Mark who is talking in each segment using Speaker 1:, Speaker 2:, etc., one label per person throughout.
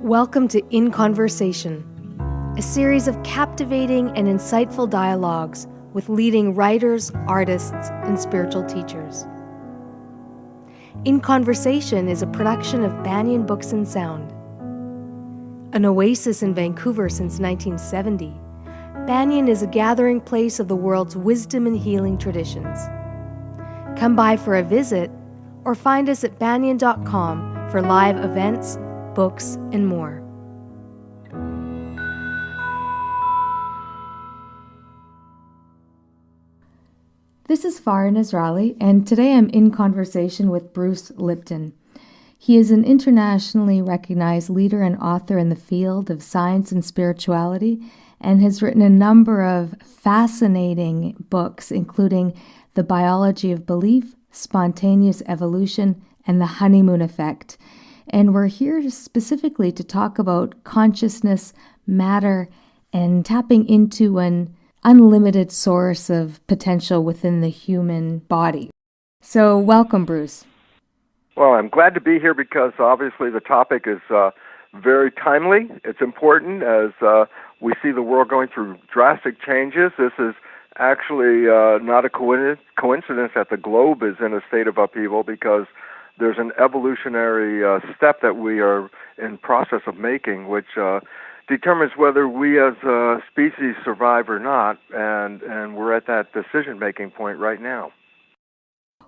Speaker 1: Welcome to In Conversation, a series of captivating and insightful dialogues with leading writers, artists, and spiritual teachers. In Conversation is a production of Banyen Books and Sound. An oasis in Vancouver since 1970, Banyen is a gathering place of the world's wisdom and healing traditions. Come by for a visit or find us at banyen.com for live events, books, and more. This is Farah Nazarali, and today I'm in conversation with Bruce Lipton. He is an internationally recognized leader and author in the field of science and spirituality, and has written a number of fascinating books, including The Biology of Belief, Spontaneous Evolution, and The Honeymoon Effect. And we're here specifically to talk about consciousness, matter, and tapping into an unlimited source of potential within the human body. So welcome, Bruce.
Speaker 2: Well, I'm glad to be here because obviously the topic is very timely. It's important as we see the world going through drastic changes. This is actually not a coincidence that the globe is in a state of upheaval, because there's an evolutionary step that we are in process of making, which determines whether we as a species survive or not, and we're at that decision-making point right now.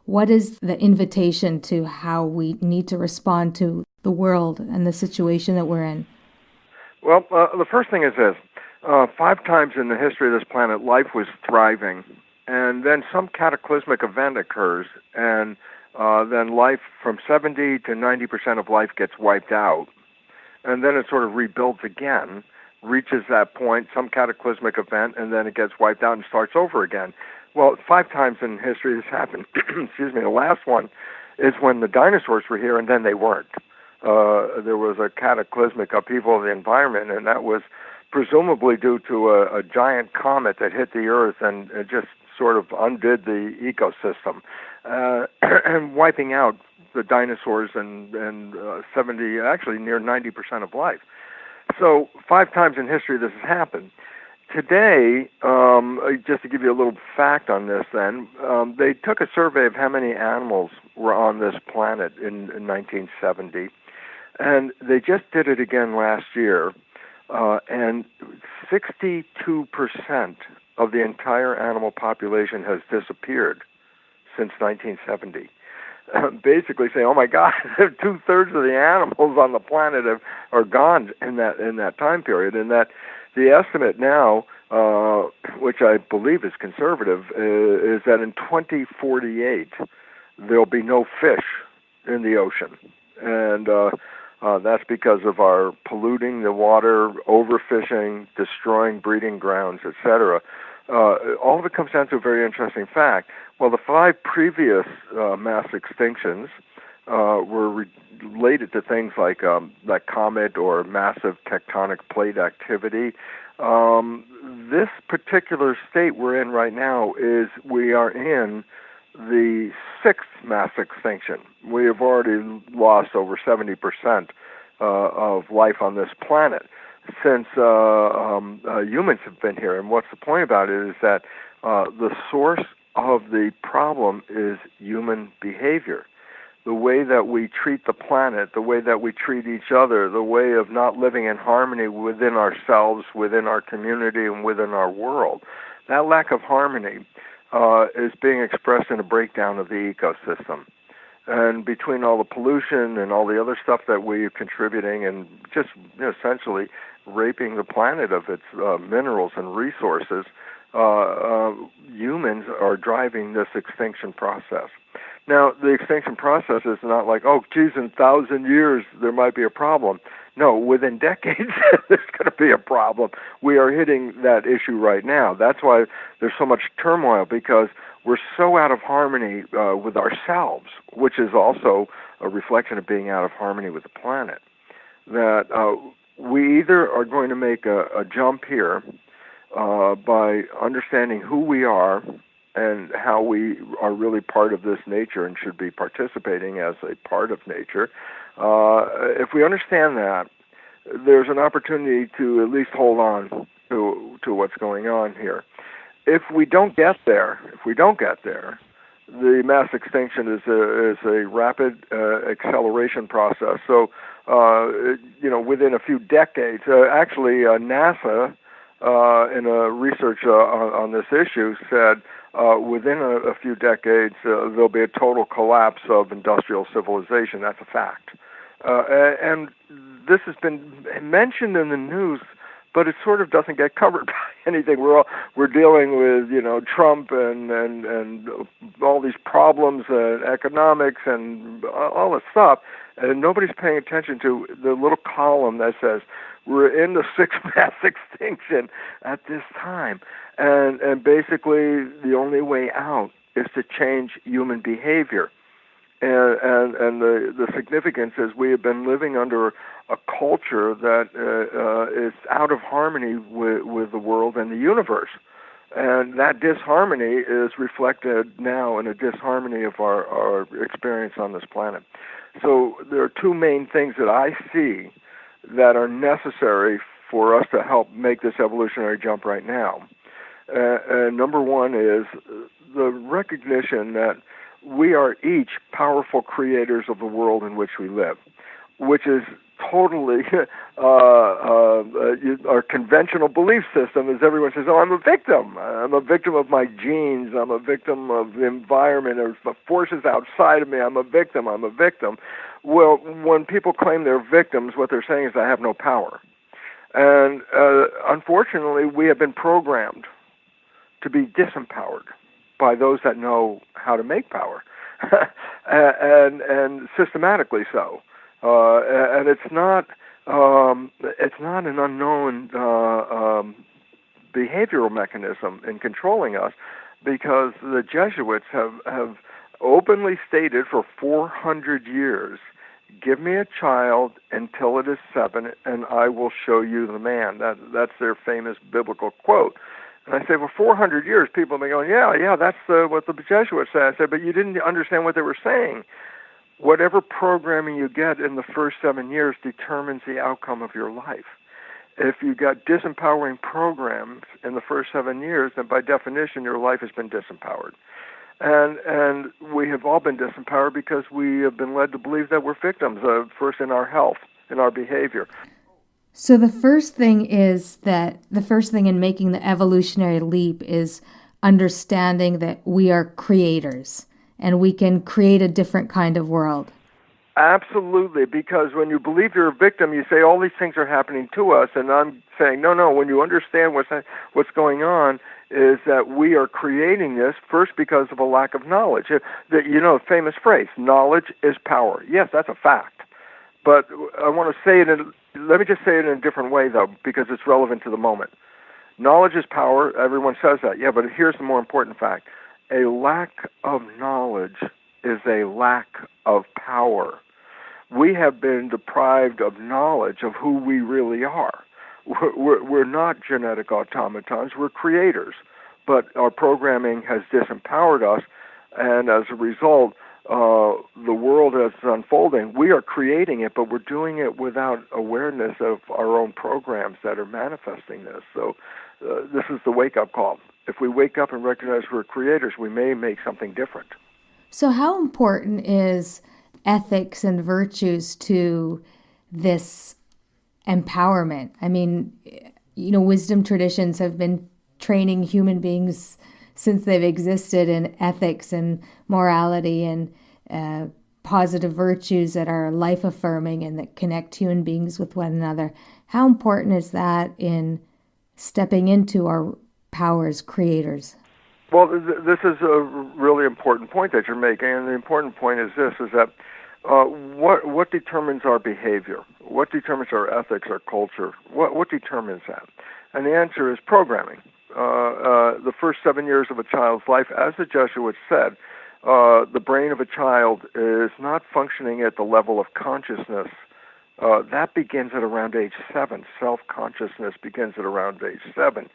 Speaker 1: What is the invitation to how we need to respond to the world and the situation that we're in?
Speaker 2: Well, the first thing is this. 5 times in the history of this planet, life was thriving, and then some cataclysmic event occurs, and then life, from 70 to 90% of life gets wiped out, and then it sort of rebuilds again, reaches that point, some cataclysmic event, and then it gets wiped out and starts over again. Well, 5 times in history this happened. Excuse me. The last one is when the dinosaurs were here, and then they weren't. There was a cataclysmic upheaval of the environment, and that was presumably due to a giant comet that hit the Earth and it just sort of undid the ecosystem, and wiping out the dinosaurs and 70, actually near 90% of life. So 5 times in history this has happened. Today, just to give you a little fact on this then, they took a survey of how many animals were on this planet in 1970, and they just did it again last year, and 62% of the entire animal population has disappeared since 1970. Basically saying, oh my God, 2/3 of the animals on the planet are gone in that time period, and that the estimate now, which I believe is conservative, is that in 2048 there'll be no fish in the ocean, and that's because of our polluting the water, overfishing, destroying breeding grounds, etc. All of it comes down to a very interesting fact. Well, the 5 previous mass extinctions were related to things like that comet or massive tectonic plate activity. This particular state we're in right now is we are in the 6th mass extinction. We have already lost over 70% of life on this planet since humans have been here. And what's the point about it is that the source of the problem is human behavior. The way that we treat the planet, the way that we treat each other, the way of not living in harmony within ourselves, within our community, and within our world. That lack of harmony is being expressed in a breakdown of the ecosystem. And between all the pollution and all the other stuff that we're contributing and just essentially raping the planet of its minerals and resources, humans are driving this extinction process. Now, the extinction process is not like, oh, geez, in 1,000 years there might be a problem. No, within decades there's going to be a problem. We are hitting that issue right now. That's why there's so much turmoil, because we're so out of harmony with ourselves, which is also a reflection of being out of harmony with the planet, that we either are going to make a jump here by understanding who we are and how we are really part of this nature and should be participating as a part of nature. If we understand that, there's an opportunity to at least hold on to what's going on here. If we don't get there, the mass extinction is a rapid acceleration process. So, within a few decades, NASA, in a research on this issue, said within a few decades there'll be a total collapse of industrial civilization. That's a fact, and this has been mentioned in the news, but it sort of doesn't get covered by anything. We're dealing with Trump and all these problems, economics and all this stuff, and nobody's paying attention to the little column that says we're in the sixth mass extinction at this time, and basically the only way out is to change human behavior. And the significance is we have been living under a culture that is out of harmony with the world and the universe. And that disharmony is reflected now in a disharmony of our experience on this planet. So there are two main things that I see that are necessary for us to help make this evolutionary jump right now. Number one is the recognition that we are each powerful creators of the world in which we live, which is totally our conventional belief system is everyone says, oh, I'm a victim. I'm a victim of my genes. I'm a victim of the environment or the forces outside of me. I'm a victim. Well, when people claim they're victims, what they're saying is I have no power. And unfortunately, we have been programmed to be disempowered by those that know how to make power, and systematically so. And it's not an unknown behavioral mechanism in controlling us, because the Jesuits have openly stated for 400 years, give me a child until it is 7, and I will show you the man. That's their famous biblical quote. And I say, well, 400 years, people have been going, yeah, that's what the Jesuits said. I said, but you didn't understand what they were saying. Whatever programming you get in the first 7 years determines the outcome of your life. If you got disempowering programs in the first 7 years, then by definition your life has been disempowered. And we have all been disempowered because we have been led to believe that we're victims, first in our health, in our behavior.
Speaker 1: So the first thing in making the evolutionary leap is understanding that we are creators and we can create a different kind of world.
Speaker 2: Absolutely, because when you believe you're a victim, you say all these things are happening to us, and I'm saying, no, when you understand what's going on is that we are creating this first because of a lack of knowledge. The famous phrase, knowledge is power. Yes, that's a fact. But I want to say let me just say it in a different way, though, because it's relevant to the moment. Knowledge is power. Everyone says that. Yeah, but here's the more important fact. A lack of knowledge is a lack of power. We have been deprived of knowledge of who we really are. We're not genetic automatons. We're creators. But our programming has disempowered us, and as a result, the world as it's unfolding, we are creating it, but we're doing it without awareness of our own programs that are manifesting this. So this is the wake-up call. If we wake up and recognize we're creators, we may make something different.
Speaker 1: So how important is ethics and virtues to this empowerment? I mean, wisdom traditions have been training human beings since they've existed in ethics and morality and positive virtues that are life-affirming and that connect human beings with one another. How important is that in stepping into our power as creators?
Speaker 2: Well, this is a really important point that you're making, and the important point is this, is that what determines our behavior? What determines our ethics, our culture? What determines that? And the answer is programming. The first 7 years of a child's life, as the Jesuits said, the brain of a child is not functioning at the level of consciousness. That begins at around age 7. Self-consciousness begins at around age 7.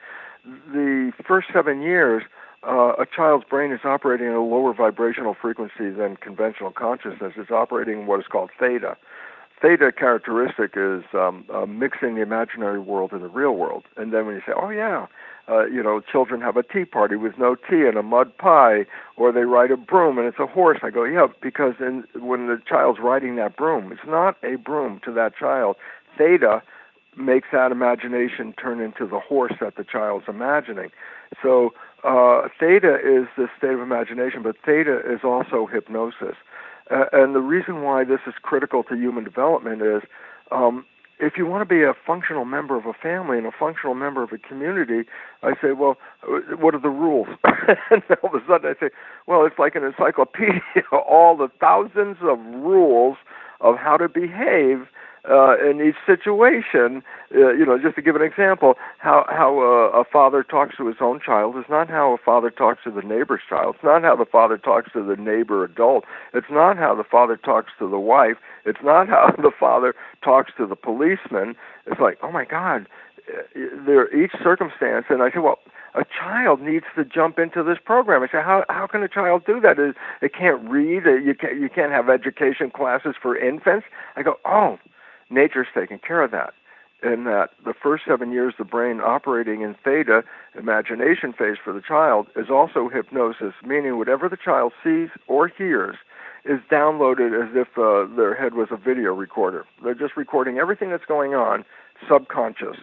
Speaker 2: The first 7 years, a child's brain is operating at a lower vibrational frequency than conventional consciousness. It's operating in what is called theta. theta characteristic is mixing the imaginary world and the real world. And then when you say, oh yeah, children have a tea party with no tea and a mud pie, or they ride a broom and it's a horse. I go, yeah, because when the child's riding that broom, it's not a broom to that child. Theta makes that imagination turn into the horse that the child's imagining. So theta is the state of imagination, but theta is also hypnosis. And the reason why this is critical to human development is if you want to be a functional member of a family and a functional member of a community, I say, well, what are the rules? And all of a sudden I say, well, it's like an encyclopedia, all the thousands of rules of how to behave in each situation. Just to give an example, how a father talks to his own child is not how a father talks to the neighbor's child. It's not how the father talks to the neighbor adult. It's not how the father talks to the wife. It's not how the father talks to the policeman. It's like, oh my God, each circumstance. And I say, well, a child needs to jump into this program. I say, how can a child do that? It can't read. You can't have education classes for infants. I go, oh, nature's taking care of that. In that the first 7 years, the brain operating in theta, imagination phase for the child, is also hypnosis, meaning whatever the child sees or hears is downloaded as if their head was a video recorder. They're just recording everything that's going on, subconscious.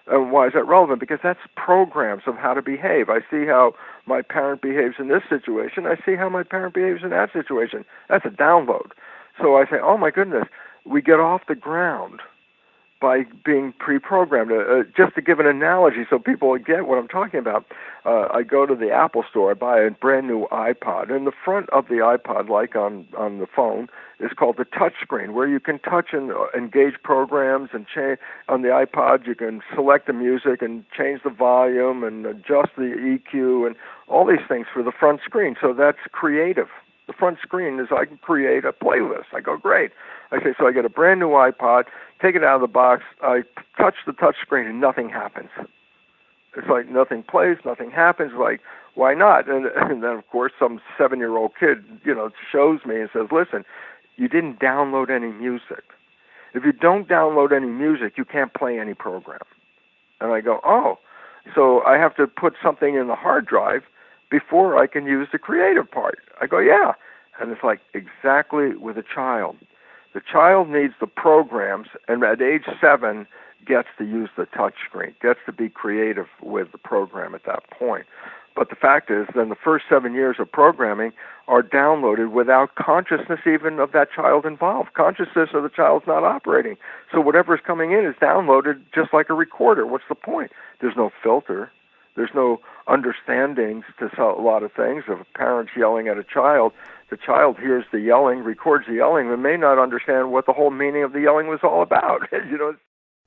Speaker 2: And why is that relevant? Because that's programs of how to behave. I see how my parent behaves in this situation. I see how my parent behaves in that situation. That's a download. So I say, oh my goodness, we get off the ground by being pre-programmed. Just to give an analogy so people get what I'm talking about, I go to the Apple store, I buy a brand new iPod, and the front of the iPod, like on the phone, is called the touch screen, where you can touch and engage programs and change. On the iPod, you can select the music and change the volume and adjust the EQ and all these things for the front screen. So that's creative. The front screen is I can create a playlist. I go, great. I say, so I get a brand new iPod, take it out of the box, I touch the touch screen, and nothing happens. It's like nothing plays, nothing happens. Like, why not? And then, of course, some 7-year-old kid, shows me and says, listen, you didn't download any music. If you don't download any music, you can't play any program. And I go, oh, so I have to put something in the hard drive before I can use the creative part. I go, yeah. And it's like exactly with a child. The child needs the programs, and at age 7 gets to use the touch screen, gets to be creative with the program at that point. But the fact is, then the first 7 years of programming are downloaded without consciousness even of that child involved. Consciousness of the child's not operating. So whatever's coming in is downloaded just like a recorder. What's the point? There's no filter. There's no understandings to a lot of things. If a parent's yelling at a child, the child hears the yelling, records the yelling, and may not understand what the whole meaning of the yelling was all about.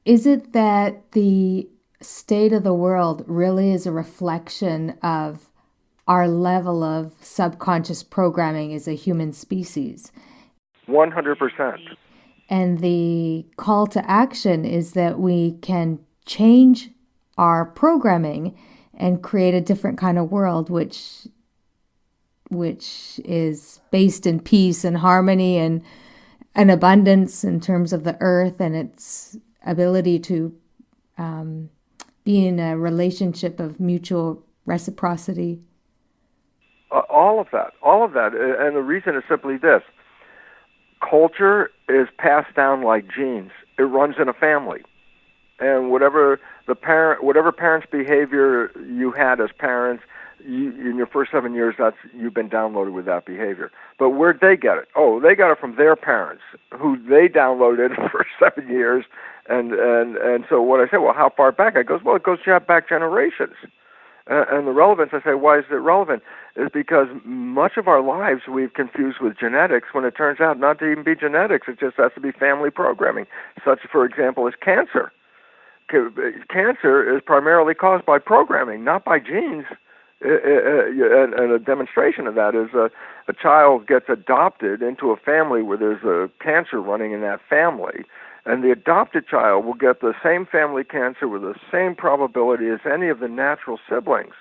Speaker 1: Is it that the state of the world really is a reflection of our level of subconscious programming as a human species?
Speaker 2: 100%.
Speaker 1: And the call to action is that we can change our programming and create a different kind of world, which is based in peace and harmony and abundance in terms of the earth and its ability to be in a relationship of mutual reciprocity.
Speaker 2: All of that. And the reason is simply this. Culture is passed down like genes. It runs in a family. And whatever parent's behavior you had as parents, in your first 7 years, you've been downloaded with that behavior. But where'd they get it? Oh, they got it from their parents, who they downloaded for 7 years. And so what I say, well, how far back? I goes, well, it goes back generations. And the relevance, I say, why is it relevant? Is because much of our lives we've confused with genetics when it turns out not to even be genetics. It just has to be family programming. Such, for example, as cancer. Cancer is primarily caused by programming, not by genes. And a demonstration of that is a child gets adopted into a family where there's a cancer running in that family, and the adopted child will get the same family cancer with the same probability as any of the natural siblings.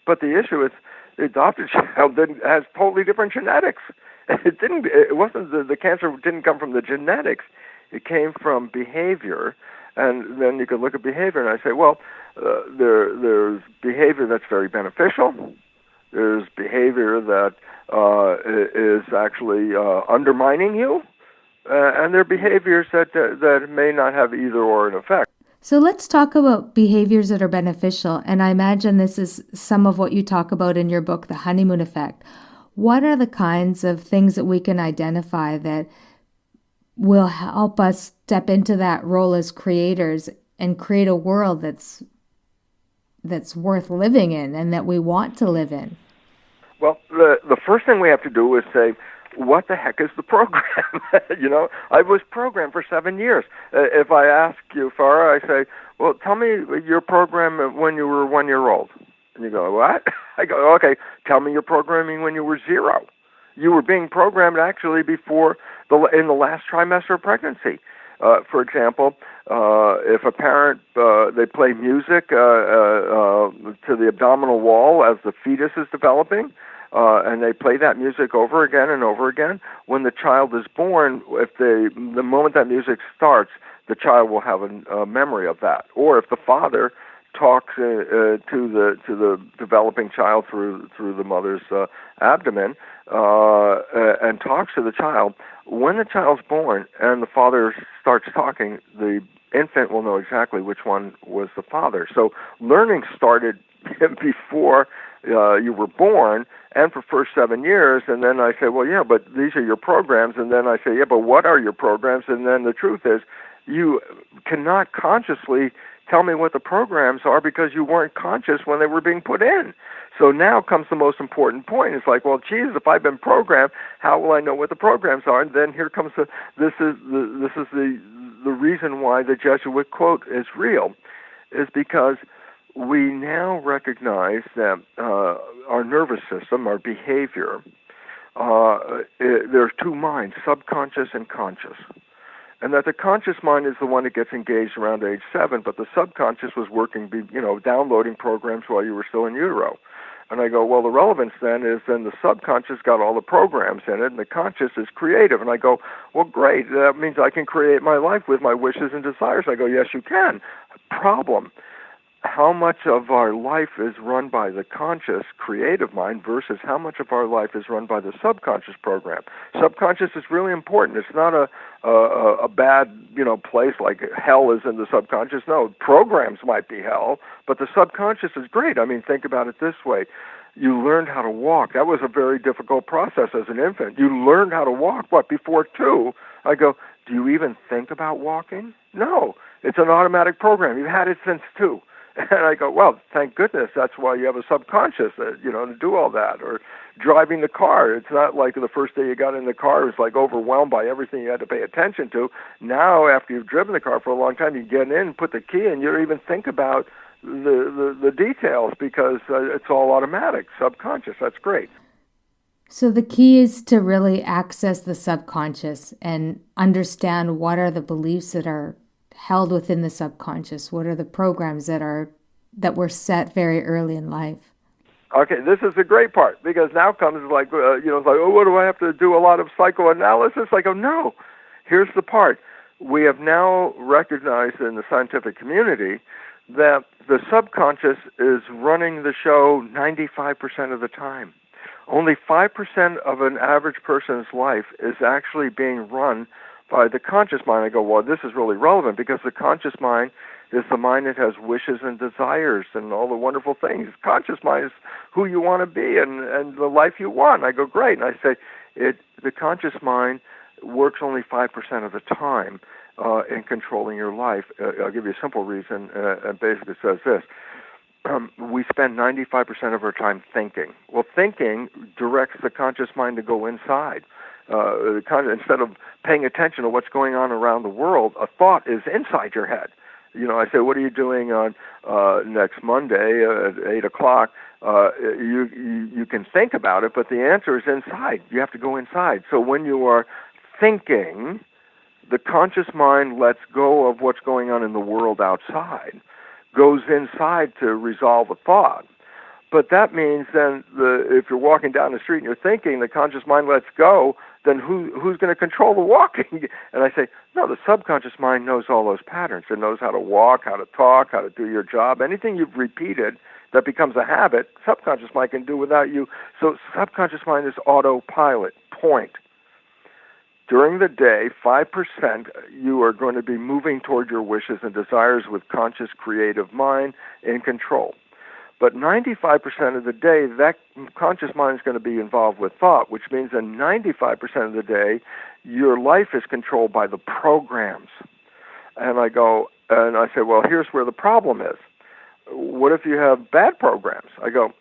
Speaker 2: But the issue is the adopted child has totally different genetics. The cancer didn't come from the genetics. It came from behavior. And then you can look at behavior, and I say, well, there's behavior that's very beneficial. There's behavior that is actually undermining you. And there are behaviors that may not have either or an effect.
Speaker 1: So let's talk about behaviors that are beneficial. And I imagine this is some of what you talk about in your book, The Honeymoon Effect. What are the kinds of things that we can identify that will help us step into that role as creators and create a world that's worth living in and that we want to live in?
Speaker 2: Well, the first thing we have to do is say, what the heck is the program? I was programmed for 7 years. If I ask you, Farah, I say, well, tell me your program when you were 1 year old. And you go, what? I go, okay, tell me your programming when you were 0. You were being programmed actually before in the last trimester of pregnancy. For example, if a parent, they play music to the abdominal wall as the fetus is developing, and they play that music over again and over again, when the child is born, the moment that music starts, the child will have a memory of that. Or if the father talks to the developing child through the mother's abdomen and talks to the child, when the child's born and the father starts talking, the infant will know exactly which one was the father. So learning started before you were born and for first 7 years. And then I say, well, yeah, but these are your programs. And then I say, yeah, but what are your programs? And then the truth is, you cannot consciously tell me what the programs are because you weren't conscious when they were being put in. So now comes the most important point. It's like, well, geez, if I've been programmed, how will I know what the programs are? And then here comes this is the reason why the Jesuit quote is real, is because we now recognize that our nervous system, our behavior, there's two minds, subconscious and conscious. And that the conscious mind is the one that gets engaged around age 7, but the subconscious was working, downloading programs while you were still in utero. And I go, well, the relevance then is the subconscious got all the programs in it, and the conscious is creative. And I go, well, great. That means I can create my life with my wishes and desires. I go, yes, you can. Problem. How much of our life is run by the conscious creative mind versus how much of our life is run by the subconscious program? Subconscious is really important. It's not a bad, place like hell is in the subconscious. No, programs might be hell, but the subconscious is great. I mean, think about it this way. You learned how to walk. That was a very difficult process as an infant. You learned how to walk, before 2? I go, do you even think about walking? No, it's an automatic program. You've had it since 2. And I go, well, thank goodness. That's why you have a subconscious, to do all that. Or driving the car. It's not like the first day you got in the car, it was like overwhelmed by everything you had to pay attention to. Now, after you've driven the car for a long time, you get in, put the key in, you don't even think about the details because it's all automatic, subconscious. That's great.
Speaker 1: So the key is to really access the subconscious and understand what are the beliefs that are held within the subconscious. What are the programs that were set very early in life?
Speaker 2: Okay, this is the great part, because now comes like, oh, what do I have to do? A lot of psychoanalysis? I go, no. Here's the part. We have now recognized in the scientific community that the subconscious is running the show 95% of the time. Only 5% of an average person's life is actually being run by the conscious mind. I go, well, this is really relevant because the conscious mind is the mind that has wishes and desires and all the wonderful things. Conscious mind is who you want to be and the life you want. I go, great. And I say, the conscious mind works only 5% of the time in controlling your life. I'll give you a simple reason. It basically says this. We spend 95% of our time thinking. Well, thinking directs the conscious mind to go inside. Instead of paying attention to what's going on around the world, a thought is inside your head. I say, what are you doing on next Monday at 8 o'clock? You can think about it, but the answer is inside. You have to go inside. So when you are thinking, the conscious mind lets go of what's going on in the world outside, goes inside to resolve a thought. But that means then if you're walking down the street and you're thinking, the conscious mind lets go, then who's going to control the walking? And I say, no, the subconscious mind knows all those patterns. It knows how to walk, how to talk, how to do your job. Anything you've repeated that becomes a habit, subconscious mind can do without you. So subconscious mind is autopilot, point. During the day, 5% you are going to be moving toward your wishes and desires with conscious creative mind in control. But 95% of the day, that conscious mind is going to be involved with thought, which means that 95% of the day, your life is controlled by the programs. And I say, well, here's where the problem is. What if you have bad programs? I go,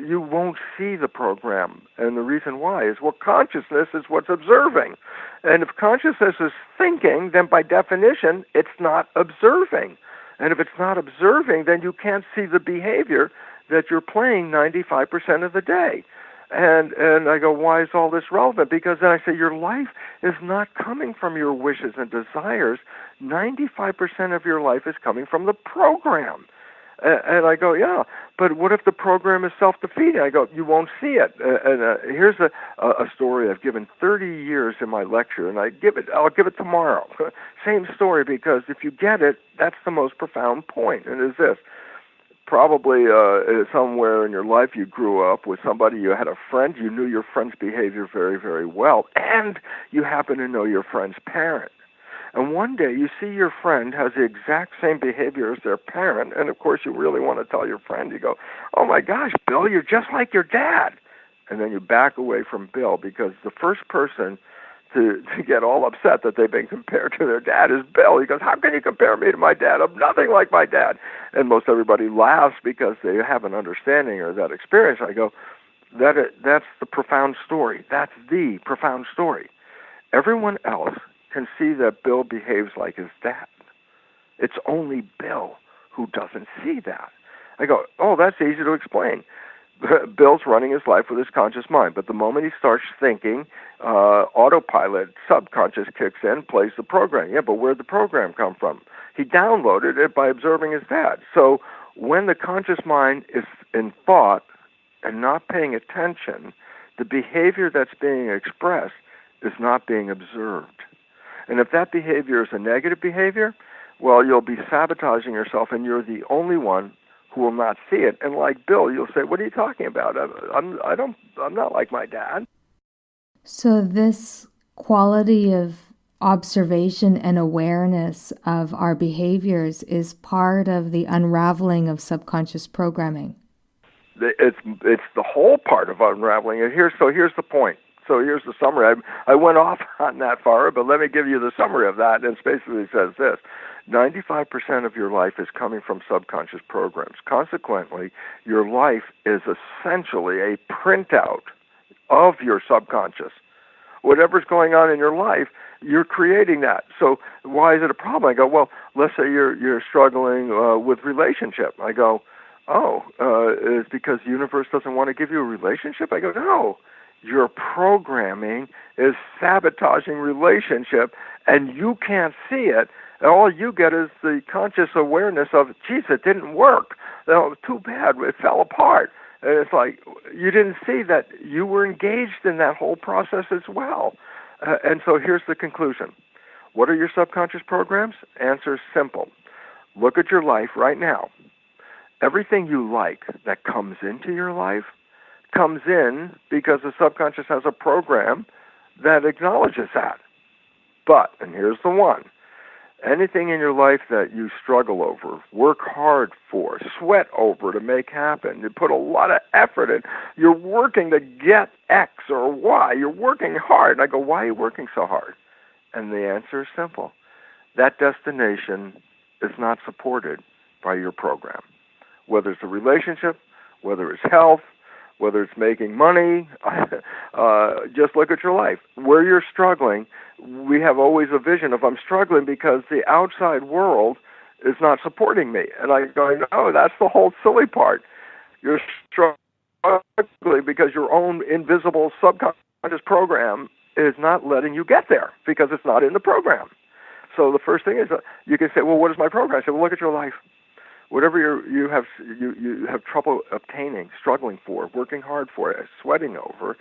Speaker 2: you won't see the program. And the reason why is, well, consciousness is what's observing. And if consciousness is thinking, then by definition, it's not observing. And if it's not observing, then you can't see the behavior that you're playing 95% of the day. And I go, why is all this relevant? Because then I say, your life is not coming from your wishes and desires. 95% of your life is coming from the program. And I go, yeah, but what if the program is self-defeating? I go, you won't see it. Here's a story I've given 30 years in my lecture, and I'll give it tomorrow. Same story, because if you get it, that's the most profound point, and it is this. Probably somewhere in your life you grew up with somebody, you had a friend, you knew your friend's behavior very, very well, and you happen to know your friend's parent. And one day you see your friend has the exact same behavior as their parent, and of course you really want to tell your friend, you go, oh my gosh, Bill, you're just like your dad. And then you back away from Bill, because the first person to get all upset that they've been compared to their dad is Bill. He goes, how can you compare me to my dad? I'm nothing like my dad. And most everybody laughs because they have an understanding or that experience. I go, that's the profound story. That's the profound story. Everyone else can see that Bill behaves like his dad. It's only Bill who doesn't see that. I go, oh, that's easy to explain. Bill's running his life with his conscious mind, but the moment he starts thinking, autopilot, subconscious kicks in, plays the program. Yeah, but where'd the program come from? He downloaded it by observing his dad. So when the conscious mind is in thought and not paying attention, the behavior that's being expressed is not being observed. And if that behavior is a negative behavior, well, you'll be sabotaging yourself, and you're the only one who will not see it. And like Bill, you'll say, what are you talking about? I'm not like my dad.
Speaker 1: So this quality of observation and awareness of our behaviors is part of the unraveling of subconscious programming.
Speaker 2: It's the whole part of unraveling. And here's the point. So here's the summary. I went off on that, Farah, but let me give you the summary of that. And it basically says this. 95% of your life is coming from subconscious programs. Consequently, your life is essentially a printout of your subconscious. Whatever's going on in your life, you're creating that. So why is it a problem? I go, well, let's say you're struggling with relationship. I go, it's because the universe doesn't want to give you a relationship? I go, no. Your programming is sabotaging relationship, and you can't see it. And all you get is the conscious awareness of, geez, it didn't work. Too bad. It fell apart. And it's like you didn't see that you were engaged in that whole process as well. And so here's the conclusion. What are your subconscious programs? Answer is simple. Look at your life right now. Everything you like that comes into your life comes in because the subconscious has a program that acknowledges that. But, and here's the one, anything in your life that you struggle over, work hard for, sweat over to make happen, you put a lot of effort in, you're working to get X or Y, you're working hard. And I go, why are you working so hard? And the answer is simple. That destination is not supported by your program. Whether it's a relationship, whether it's health, whether it's making money, just look at your life. Where you're struggling, we have always a vision of I'm struggling because the outside world is not supporting me. And I go, no, that's the whole silly part. You're struggling because your own invisible subconscious program is not letting you get there because it's not in the program. So the first thing is you can say, well, what is my program? I say, well, look at your life. whatever you have trouble obtaining, struggling for, working hard for, sweating over,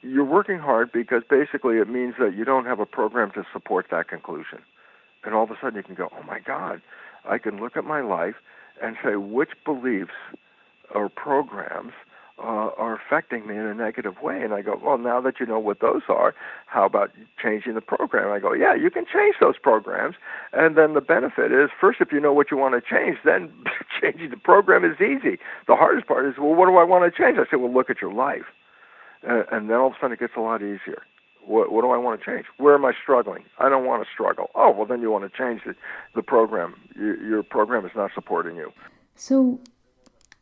Speaker 2: you're working hard because basically it means that you don't have a program to support that conclusion. And all of a sudden you can go, oh my God, I can look at my life and say which beliefs or programs are affecting me in a negative way. And I go, well, now that you know what those are, how about changing the program? I go, yeah, you can change those programs. And then the benefit is, first, if you know what you want to change, then changing the program is easy. The hardest part is, well, what do I want to change? I say, well, look at your life. And then all of a sudden it gets a lot easier. What do I want to change? Where am I struggling? I don't want to struggle. Oh, well, then you want to change the program. Your program is not supporting you.
Speaker 1: So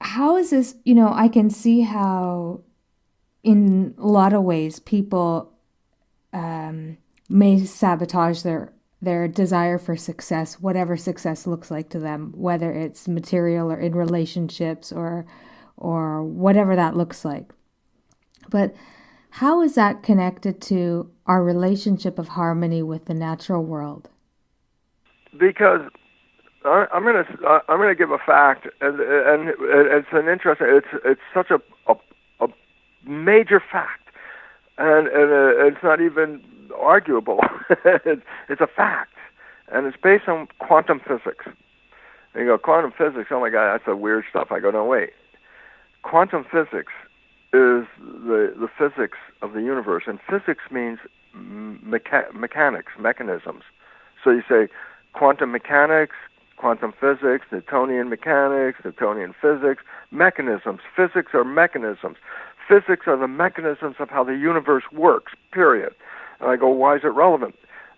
Speaker 1: how is this, I can see how in a lot of ways people may sabotage their desire for success, whatever success looks like to them, whether it's material or in relationships or whatever that looks like. But how is that connected to our relationship of harmony with the natural world?
Speaker 2: Because I'm going to give a fact, and it's an interesting. It's such a major fact, and it's not even arguable. It's a fact, and it's based on quantum physics. And you go, quantum physics? Oh my God, that's the weird stuff. I go, no, wait. Quantum physics is the physics of the universe, and physics means mechanics, mechanisms. So you say quantum mechanics, quantum physics, Newtonian mechanics, Newtonian physics, mechanisms. Physics are mechanisms. Physics are the mechanisms of how the universe works, period. And I go, why is it relevant?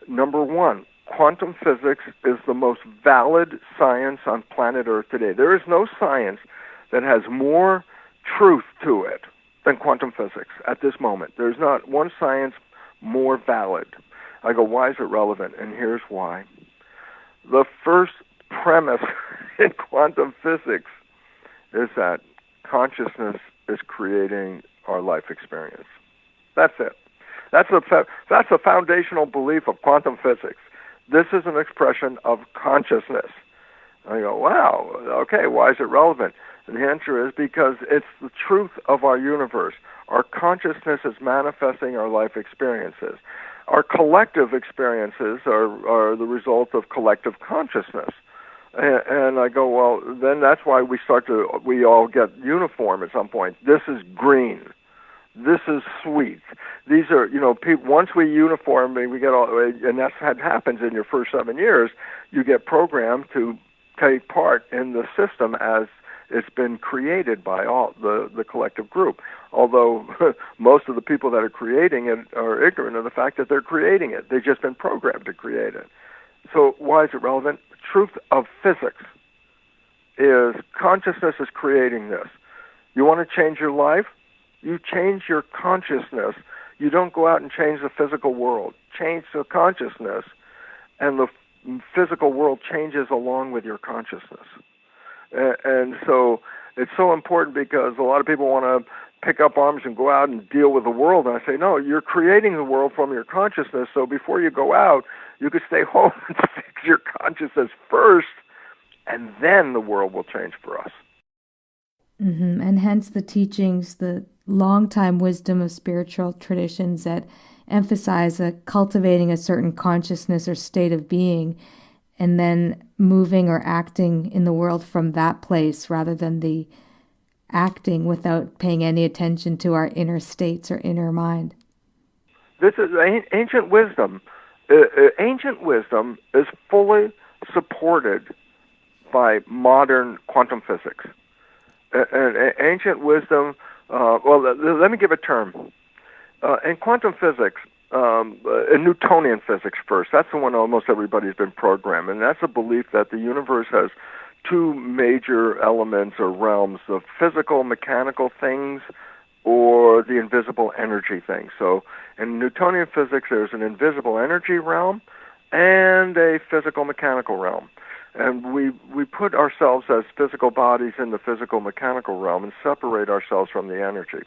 Speaker 2: Number one, quantum physics is the most valid science on planet Earth today. There is no science that has more truth to it than quantum physics at this moment. There's not one science more valid. I go, why is it relevant? And here's why. The first premise in quantum physics is that consciousness is creating our life experience. That's it. That's a foundational belief of quantum physics. This is an expression of consciousness. I go, wow, okay, why is it relevant? And the answer is because it's the truth of our universe. Our consciousness is manifesting our life experiences. Our collective experiences are the result of collective consciousness. And I go, well, then that's why we all get uniform at some point. This is green. This is sweet. These are, once we uniform, we get all, and that's what happens in your first 7 years, you get programmed to take part in the system as it's been created by all the collective group. Although most of the people that are creating it are ignorant of the fact that they're creating it. They've just been programmed to create it. So why is it relevant? The truth of physics is consciousness is creating this. You want to change your life? You change your consciousness. You don't go out and change the physical world. Change the consciousness, and the physical world changes along with your consciousness. And so it's so important because a lot of people want to pick up arms and go out and deal with the world. And I say, no, you're creating the world from your consciousness. So before you go out, you could stay home and fix your consciousness first, and then the world will change for us.
Speaker 1: Mm-hmm. And hence the teachings, the long-time wisdom of spiritual traditions that emphasize cultivating a certain consciousness or state of being, and then moving or acting in the world from that place rather than the acting without paying any attention to our inner states or inner mind.
Speaker 2: This is ancient wisdom. Ancient wisdom is fully supported by modern quantum physics. And ancient wisdom, let me give a term. In quantum physics, in Newtonian physics first, that's the one almost everybody's been programmed, and that's a belief that the universe has two major elements or realms of physical, mechanical things or the invisible energy thing. So in Newtonian physics, there's an invisible energy realm and a physical, mechanical realm. And we put ourselves as physical bodies in the physical, mechanical realm and separate ourselves from the energy.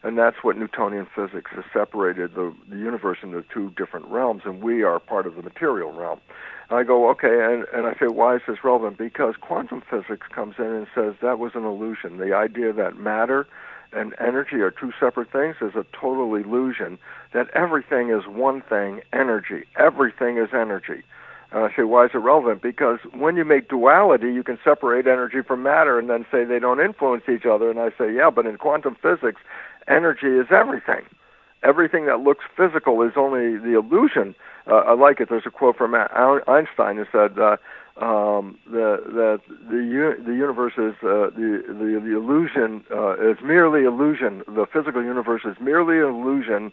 Speaker 2: And that's what Newtonian physics has separated the universe into two different realms, and we are part of the material realm. And I go, okay, and I say, why is this relevant? Because quantum physics comes in and says that was an illusion. The idea that matter and energy are two separate things is a total illusion, that everything is one thing, energy. Everything is energy. And I say, why is it relevant? Because when you make duality, you can separate energy from matter and then say they don't influence each other. And I say, yeah, but in quantum physics, energy is everything. Everything that looks physical is only the illusion. I like it. There's a quote from Einstein that said that the universe is the illusion is merely illusion. The physical universe is merely an illusion,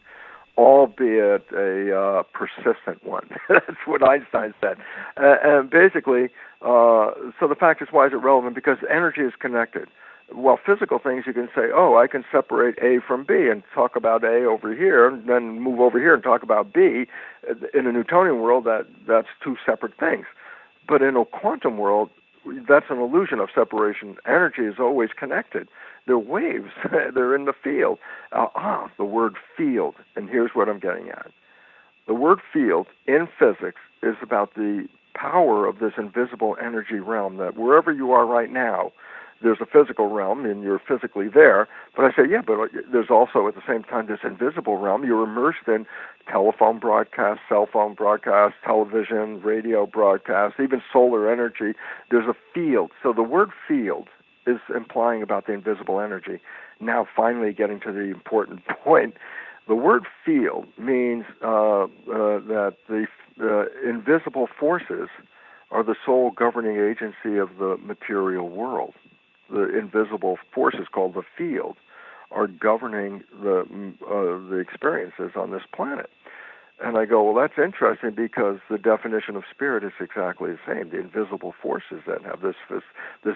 Speaker 2: albeit a persistent one. That's what Einstein said. And basically, so the fact is, why is it relevant? Because energy is connected. Well, physical things, you can say, oh, I can separate A from B and talk about A over here, and then move over here and talk about B. In a Newtonian world, that's two separate things. But in a quantum world, that's an illusion of separation. Energy is always connected. They're waves. They're in the field. The word field, and here's what I'm getting at. The word field in physics is about the power of this invisible energy realm, that wherever you are right now, there's a physical realm and you're physically there. But I say, yeah, but there's also at the same time this invisible realm. You're immersed in telephone broadcasts, cell phone broadcasts, television, radio broadcasts, even solar energy. There's a field. So the word field is implying about the invisible energy. Now finally getting to the important point. The word field means that the invisible forces are the sole governing agency of the material world. The invisible forces called the field are governing the experiences on this planet. And I go, well, that's interesting because the definition of spirit is exactly the same, the invisible forces that have this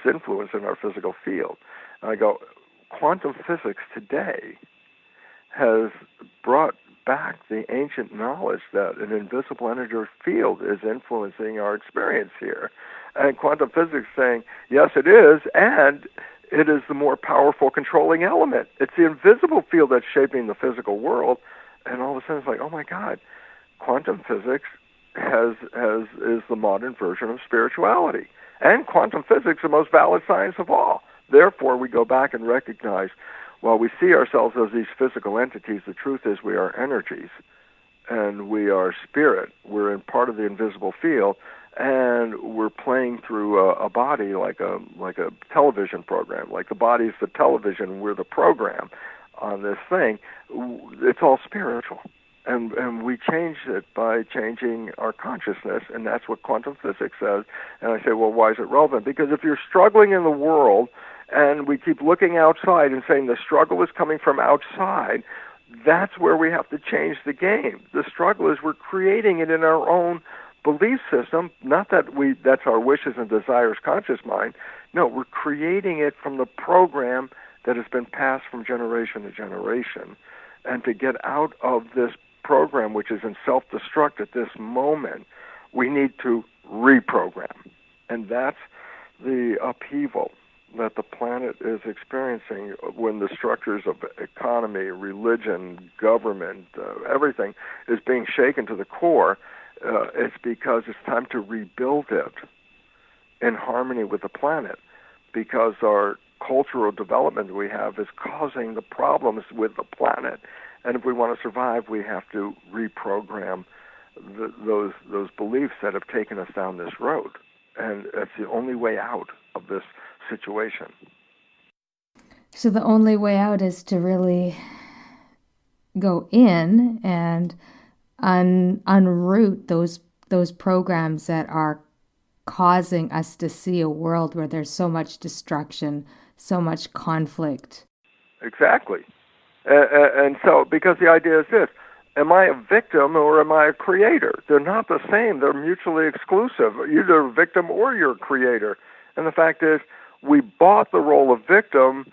Speaker 2: influence in our physical field. And I go, quantum physics today has brought back the ancient knowledge that an invisible energy field is influencing our experience here. And quantum physics saying, yes, it is, and it is the more powerful controlling element. It's the invisible field that's shaping the physical world. And all of a sudden it's like, oh my God, quantum physics is the modern version of spirituality. And quantum physics, the most valid science of all. Therefore, we go back and recognize, while we see ourselves as these physical entities, the truth is we are energies, and we are spirit. We're in part of the invisible field, and we're playing through a body like a television program. Like the body's the television, we're the program on this thing. It's all spiritual. And we change it by changing our consciousness, and that's what quantum physics says. And I say, well, why is it relevant? Because if you're struggling in the world, and we keep looking outside and saying the struggle is coming from outside, that's where we have to change the game. The struggle is we're creating it in our own belief system, not that that's our wishes and desires conscious mind. No, we're creating it from the program that has been passed from generation to generation. And to get out of this program, which is in self-destruct at this moment, we need to reprogram. And that's the upheaval that the planet is experiencing when the structures of economy, religion, government, everything is being shaken to the core. It's because it's time to rebuild it in harmony with the planet, because our cultural development we have is causing the problems with the planet. And if we want to survive, we have to reprogram those beliefs that have taken us down this road. And that's the only way out of this situation.
Speaker 1: So the only way out is to really go in and unroot those programs that are causing us to see a world where there's so much destruction, so much conflict.
Speaker 2: Exactly. And so, because the idea is this, am I a victim or am I a creator? They're not the same. They're mutually exclusive. You're either a victim or you're a creator. And the fact is, we bought the role of victim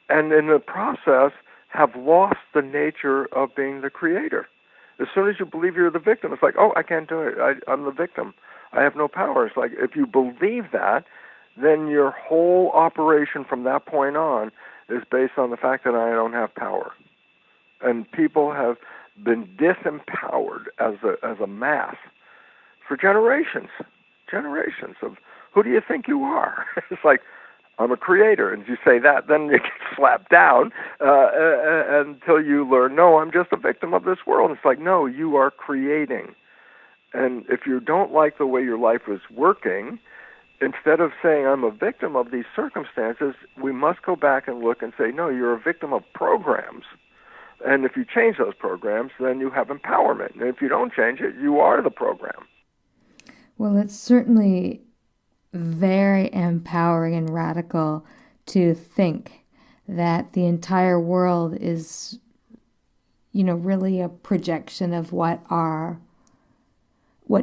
Speaker 2: and in the process have lost the nature of being the creator. As soon as you believe you're the victim, it's like, oh, I can't do it. I'm the victim. I have no power. It's like, if you believe that, then your whole operation from that point on is based on the fact that I don't have power. and people have been disempowered as a mass for generations of, who do you think you are? It's like, I'm a creator, and you say that, then you get slapped down until you learn, no, I'm just a victim of this world. It's like, no, you are creating. And if you don't like the way your life is working, instead of saying I'm a victim of these circumstances, we must go back and look and say, no, you're a victim of programs. And if you change those programs, then you have empowerment. And if you don't change it, you are the program.
Speaker 1: Well, it's certainly very empowering and radical to think that the entire world is, really a projection of what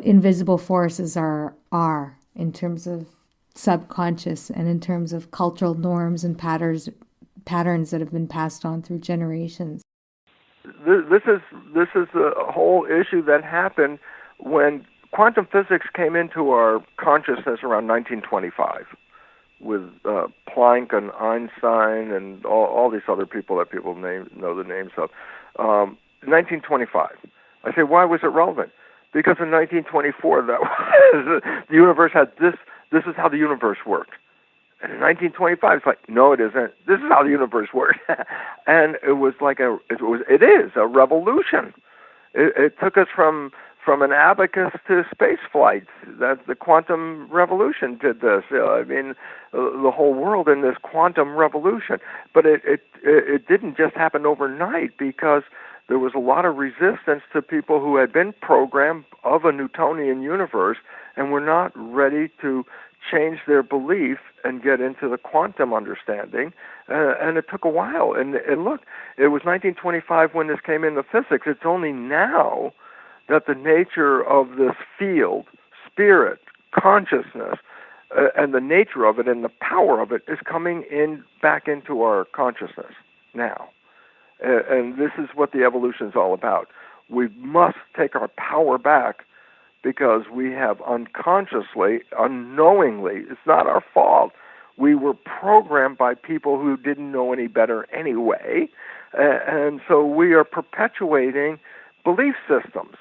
Speaker 1: invisible forces are in terms of subconscious and in terms of cultural norms and patterns that have been passed on through generations.
Speaker 2: This is the whole issue that happened when quantum physics came into our consciousness around 1925 with Planck and Einstein and all these other people that people know the names of. 1925. I say, why was it relevant? Because in 1924, the universe had this. This is how the universe worked. And in 1925, it's like, no, it isn't. This is how the universe works. And it was like it is a revolution. It took us from an abacus to space flights. That the quantum revolution did this. The whole world in this quantum revolution. But it didn't just happen overnight, because there was a lot of resistance to people who had been programmed of a Newtonian universe and were not ready to change their belief and get into the quantum understanding, and it took a while. And look, it was 1925 when this came into physics. It's only now that the nature of this field, spirit, consciousness, and the nature of it and the power of it is coming back into our consciousness now. And this is what the evolution is all about. We must take our power back, because we have unconsciously, unknowingly, it's not our fault, we were programmed by people who didn't know any better anyway, and so we are perpetuating belief systems.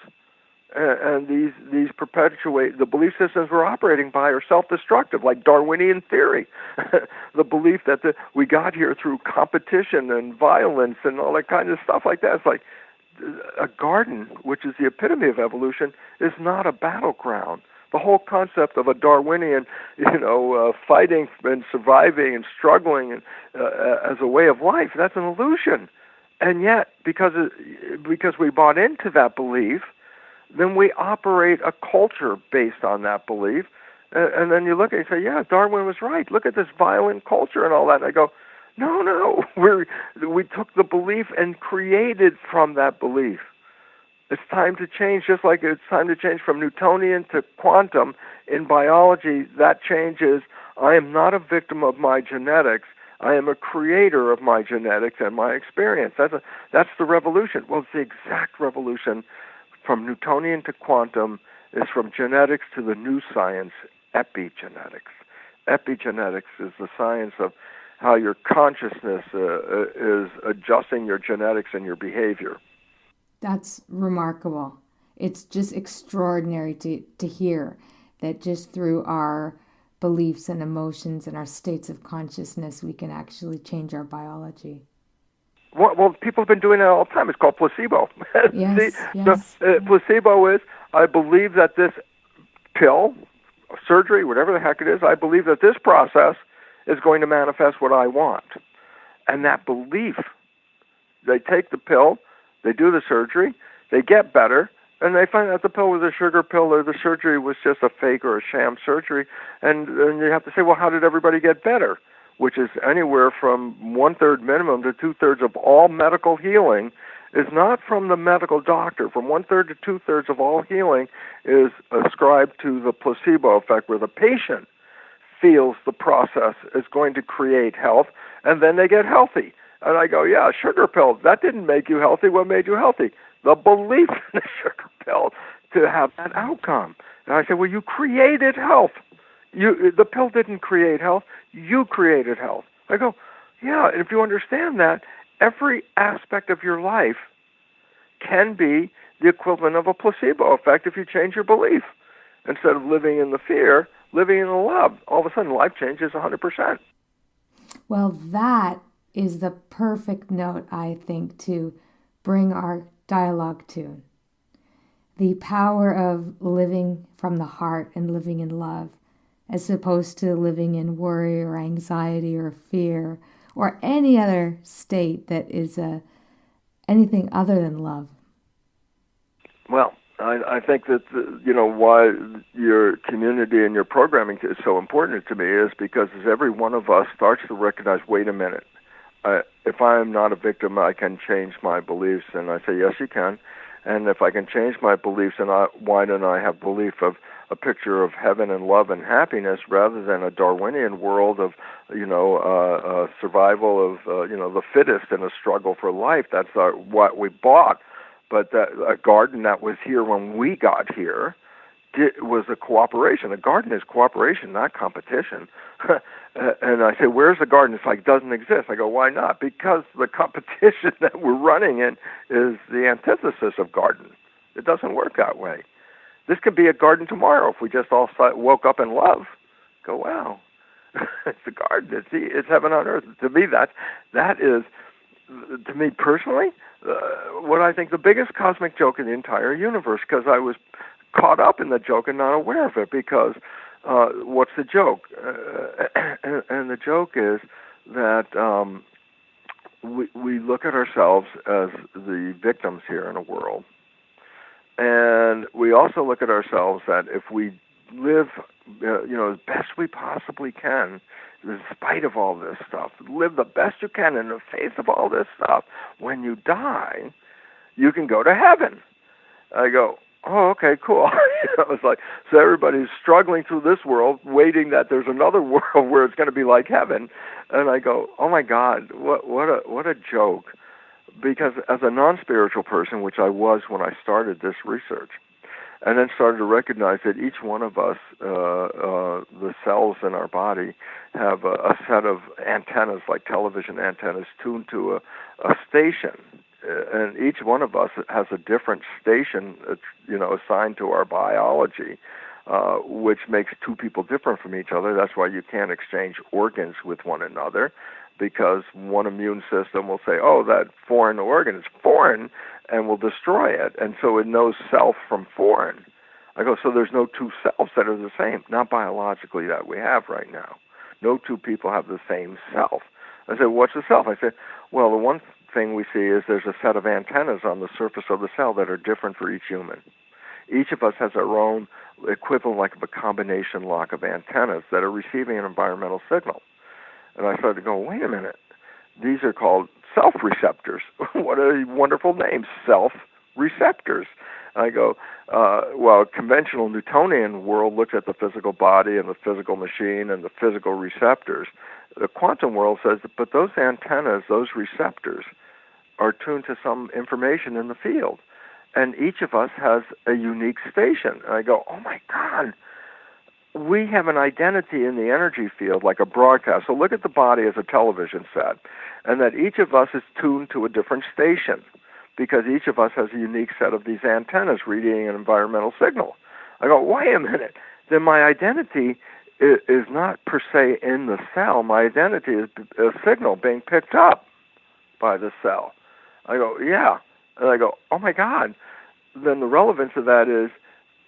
Speaker 2: And these perpetuate, the belief systems we're operating by are self-destructive, like Darwinian theory. The belief that we got here through competition and violence and all that kind of stuff like that. It's like, a garden, which is the epitome of evolution, is not a battleground. The whole concept of a Darwinian, fighting and surviving and struggling as a way of life, that's an illusion. And yet, because we bought into that belief, then we operate a culture based on that belief. And then you look and you say, yeah, Darwin was right. Look at this violent culture and all that. And I go, no, we took the belief and created from that belief. It's time to change, just like it's time to change from Newtonian to quantum. In biology, that change is, I am not a victim of my genetics. I am a creator of my genetics and my experience. That's the revolution. Well, it's the exact revolution from Newtonian to quantum is from genetics to the new science, epigenetics. Epigenetics is the science of how your consciousness is adjusting your genetics and your behavior.
Speaker 1: That's remarkable. It's just extraordinary to hear that just through our beliefs and emotions and our states of consciousness, we can actually change our biology.
Speaker 2: Well, people have been doing that all the time. It's called placebo.
Speaker 1: Yes,
Speaker 2: yes. Placebo is, I believe that this pill, surgery, whatever the heck it is, I believe that this process is going to manifest what I want. And that belief, they take the pill, they do the surgery, they get better, and they find out the pill was a sugar pill or the surgery was just a fake or a sham surgery. And you have to say, well, how did everybody get better? Which is anywhere from 1/3 minimum to 2/3 of all medical healing is not from the medical doctor. From 1/3 to 2/3 of all healing is ascribed to the placebo effect, where the patient feels the process is going to create health, and then they get healthy. And I go, yeah, sugar pill, that didn't make you healthy. What made you healthy? The belief in the sugar pill to have that outcome. And I say, well, you created health. The pill didn't create health. You created health. I go, yeah, and if you understand that, every aspect of your life can be the equivalent of a placebo effect if you change your belief. Instead of living in the fear, living in the love, all of a sudden life changes 100%.
Speaker 1: Well, that is the perfect note, I think, to bring our dialogue to. The power of living from the heart and living in love, as opposed to living in worry or anxiety or fear or any other state that is anything other than love.
Speaker 2: Well, I think that, why your community and your programming is so important to me is because as every one of us starts to recognize, wait a minute, if I am not a victim, I can change my beliefs. And I say, yes, you can. And if I can change my beliefs, and why don't I have belief of a picture of heaven and love and happiness rather than a Darwinian world of, survival of, the fittest in a struggle for life. That's what we bought. But a garden that was here when we got here was a cooperation. A garden is cooperation, not competition. And I say, where's the garden? It's like, doesn't exist. I go, why not? Because the competition that we're running in is the antithesis of garden. It doesn't work that way. This could be a garden tomorrow if we just all woke up in love. Go, wow, it's a garden. It's heaven on earth. To me, that is, to me personally, what I think the biggest cosmic joke in the entire universe, because I was caught up in the joke and not aware of it, because what's the joke? And the joke is that we look at ourselves as the victims here in a world, and we also look at ourselves that if we live, as best we possibly can, in spite of all this stuff, live the best you can in the face of all this stuff, when you die, you can go to heaven. I go, oh, okay, cool. It's like, so everybody's struggling through this world, waiting that there's another world where it's going to be like heaven. And I go, oh my God, what a joke. Because as a non-spiritual person, which I was when I started this research, and then started to recognize that each one of us, the cells in our body, have a set of antennas, like television antennas, tuned to a station. And each one of us has a different station, assigned to our biology, which makes two people different from each other. That's why you can't exchange organs with one another, because one immune system will say, oh, that foreign organ is foreign, and will destroy it. And so it knows self from foreign. I go, so there's no two selves that are the same, not biologically that we have right now. No two people have the same self. I said, what's the self? I said, well, the one thing we see is there's a set of antennas on the surface of the cell that are different for each human. Each of us has our own equivalent, like of a combination lock of antennas that are receiving an environmental signal. And I started to go, wait a minute, these are called self-receptors. What a wonderful name, self-receptors. And I go, conventional Newtonian world looks at the physical body and the physical machine and the physical receptors. The quantum world says, but those antennas, those receptors, are tuned to some information in the field. And each of us has a unique station. And I go, oh my God, we have an identity in the energy field like a broadcast. So look at the body as a television set, and that each of us is tuned to a different station because each of us has a unique set of these antennas reading an environmental signal. I go, wait a minute, then my identity is not per se in the cell. My identity is a signal being picked up by the cell. I go, yeah. And I go, oh my God. Then the relevance of that is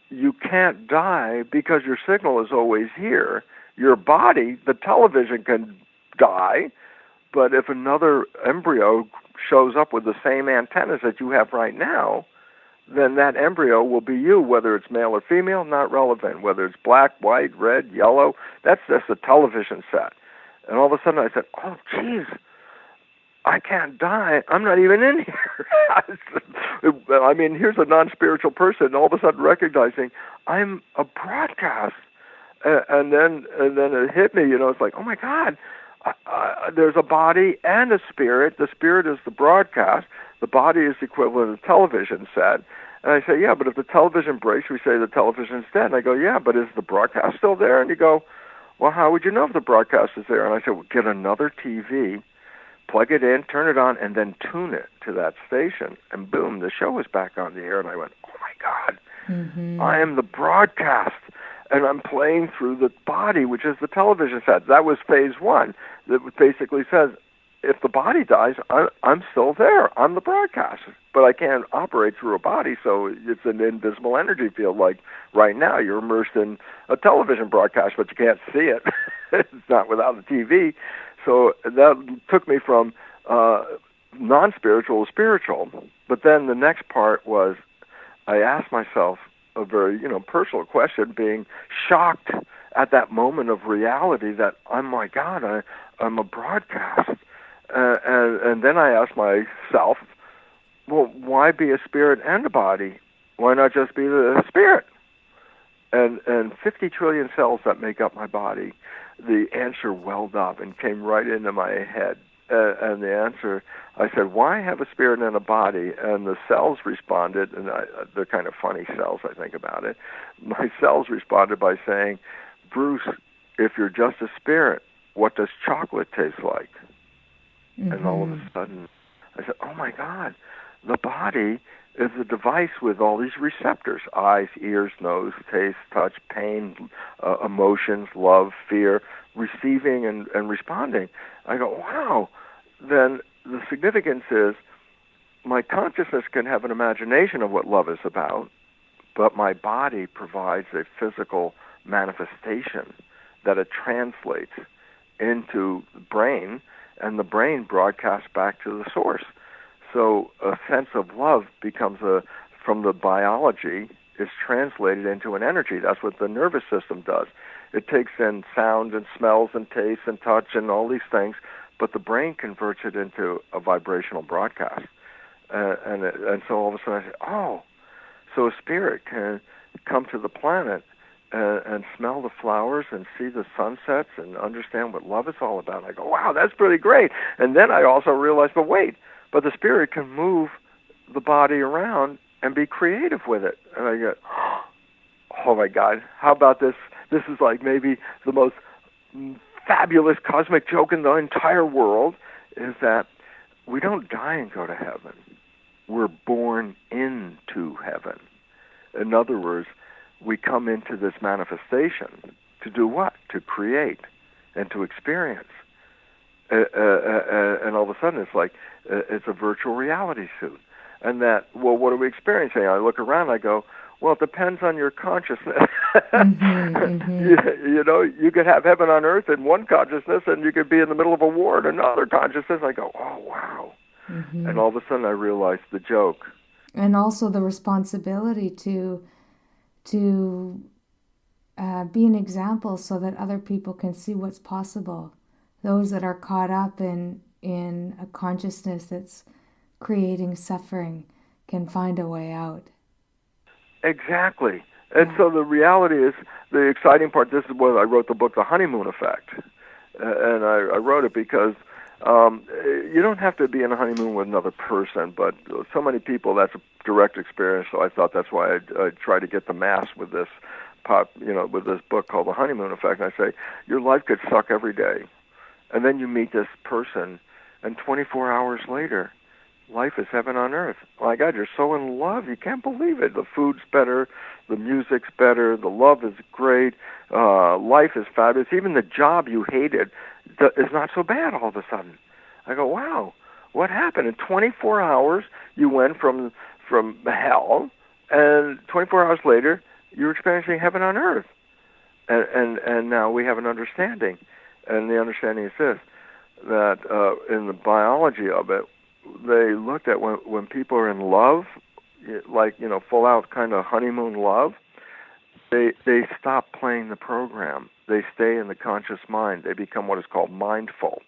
Speaker 2: you can't die because your signal is always here. Your body, the television, can die, but if another embryo shows up with the same antennas that you have right now, then that embryo will be you, whether it's male or female, not relevant. Whether it's black, white, red, yellow, that's just a television set. And all of a sudden I said, oh, geez, I can't die. I'm not even in here. I mean, here's a non-spiritual person all of a sudden recognizing I'm a broadcast. And then it hit me, it's like, oh my God, there's a body and a spirit. The spirit is the broadcast. The body is the equivalent of the television set. And I say, yeah, but if the television breaks, we say the television's dead. And I go, yeah, but is the broadcast still there? And you go, well, how would you know if the broadcast is there? And I said, well, get another TV, plug it in, turn it on, and then tune it to that station. And boom, the show was back on the air, and I went, oh, my God, I am the broadcast, and I'm playing through the body, which is the television set. That was phase one. That basically says, if the body dies, I'm still there. I'm the broadcast, but I can't operate through a body, so it's an invisible energy field. Like right now, you're immersed in a television broadcast, but you can't see it. It's not without the TV. So that took me from non-spiritual to spiritual. But then the next part was I asked myself a very, personal question, being shocked at that moment of reality that, oh my God, I'm a broadcast. And then I asked myself, well, why be a spirit and a body? Why not just be the spirit? And 50 trillion cells that make up my body, the answer welled up and came right into my head. And the answer, I said, why have a spirit and a body? And the cells responded, and they're kind of funny cells, I think about it. My cells responded by saying, Bruce, if you're just a spirit, what does chocolate taste like? And all of a sudden, I said, oh, my God, the body is a device with all these receptors, eyes, ears, nose, taste, touch, pain, emotions, love, fear, receiving and responding. I go, wow. Then the significance is my consciousness can have an imagination of what love is about, but my body provides a physical manifestation that it translates into the brain, and the brain broadcasts back to the source. So a sense of love becomes from the biology, is translated into an energy. That's what the nervous system does. It takes in sound and smells and taste and touch and all these things, but the brain converts it into a vibrational broadcast. And so all of a sudden I say, oh, so a spirit can come to the planet and smell the flowers and see the sunsets and understand what love is all about. I go, wow, that's pretty great. And then I also realized, but the spirit can move the body around and be creative with it. And I go, oh my God, how about this? This is like maybe the most fabulous cosmic joke in the entire world, is that we don't die and go to heaven. We're born into heaven. In other words, we come into this manifestation to do what? To create and to experience. And all of a sudden it's like it's a virtual reality suit. And that, well, what are we experiencing? I look around, I go, well, it depends on your consciousness. You could have heaven on earth in one consciousness, and you could be in the middle of a war in another consciousness. I go, oh, wow. And all of a sudden I realized the joke.
Speaker 1: And also the responsibility to be an example so that other people can see what's possible. Those that are caught up in a consciousness that's creating suffering can find a way out.
Speaker 2: Exactly. And so the reality is, the exciting part, this is when I wrote the book, The Honeymoon Effect. And I wrote it because you don't have to be in a honeymoon with another person, but so many people, that's a direct experience, so I thought that's why I try to get the mass with this with this book called The Honeymoon Effect. And I say, your life could suck every day. And then you meet this person, and 24 hours later, life is heaven on earth. Oh my God, you're so in love. You can't believe it. The food's better. The music's better. The love is great. Life is fabulous. Even the job you hated is not so bad all of a sudden. I go, wow, what happened? In 24 hours, you went from hell, and 24 hours later, you're experiencing heaven on earth. And now we have an understanding. And the understanding is this, that in the biology of it, they looked at when people are in love, like, full out kind of honeymoon love, they stop playing the program. They stay in the conscious mind. They become what is called mindful.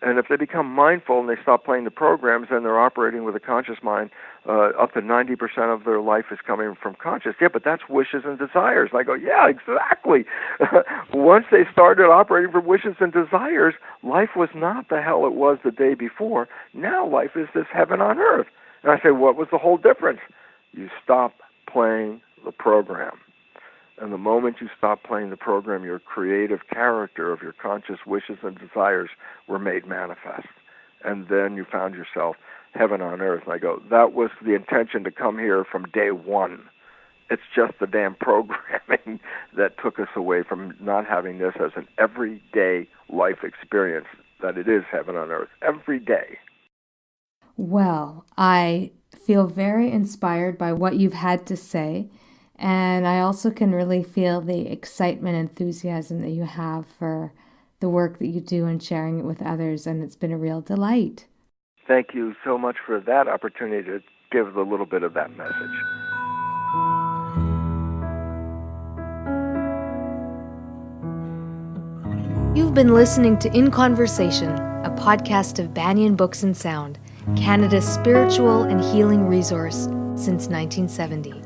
Speaker 2: And if they become mindful and they stop playing the programs, then they're operating with a conscious mind. Up to 90% of their life is coming from conscious. Yeah, but that's wishes and desires. And I go, yeah, exactly. Once they started operating from wishes and desires, life was not the hell it was the day before. Now life is this heaven on earth. And I say, what was the whole difference? You stop playing the program. And the moment you stop playing the program, your creative character of your conscious wishes and desires were made manifest. and then you found yourself heaven on earth. And I go, that was the intention to come here from day one. It's just the damn programming that took us away from not having this as an everyday life experience, that it is heaven on earth every day.
Speaker 1: Well, I feel very inspired by what you've had to say, and I also can really feel the excitement and enthusiasm that you have for the work that you do and sharing it with others, and it's been a real delight.
Speaker 2: Thank you so much for that opportunity to give a little bit of that message.
Speaker 1: You've been listening to In Conversation, a podcast of Banyen Books and Sound, Canada's spiritual and healing resource since 1970.